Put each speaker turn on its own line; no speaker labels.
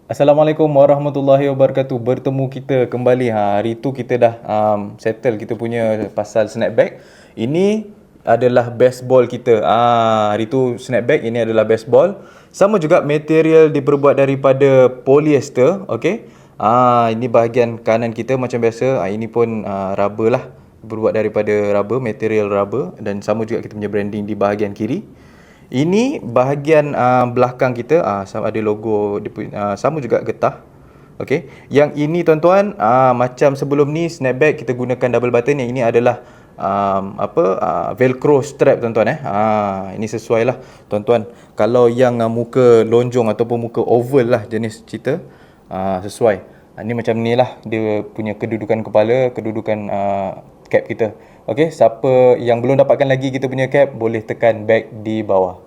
Assalamualaikum warahmatullahi wabarakatuh. Bertemu kita kembali. Hari tu kita dah settle kita punya pasal snapback. Ini adalah baseball kita. Hari tu snapback, ini adalah baseball. Sama juga material diperbuat daripada polyester, okey. Ini bahagian kanan kita macam biasa. Ini pun rubber lah. Berbuat daripada rubber, material rubber, dan sama juga kita punya branding di bahagian kiri. Ini bahagian belakang kita, sama ada logo dia sama juga getah. Okey. Yang ini tuan-tuan, macam sebelum ni snapback kita gunakan double button, yang ini adalah velcro strap tuan-tuan ini sesuai lah tuan-tuan. Kalau yang muka lonjong ataupun muka oval lah jenis cerita, sesuai. Ini macam ni lah dia punya kedudukan kepala, kedudukan cap kita. Okey, siapa yang belum dapatkan lagi kita punya cap, boleh tekan back di bawah.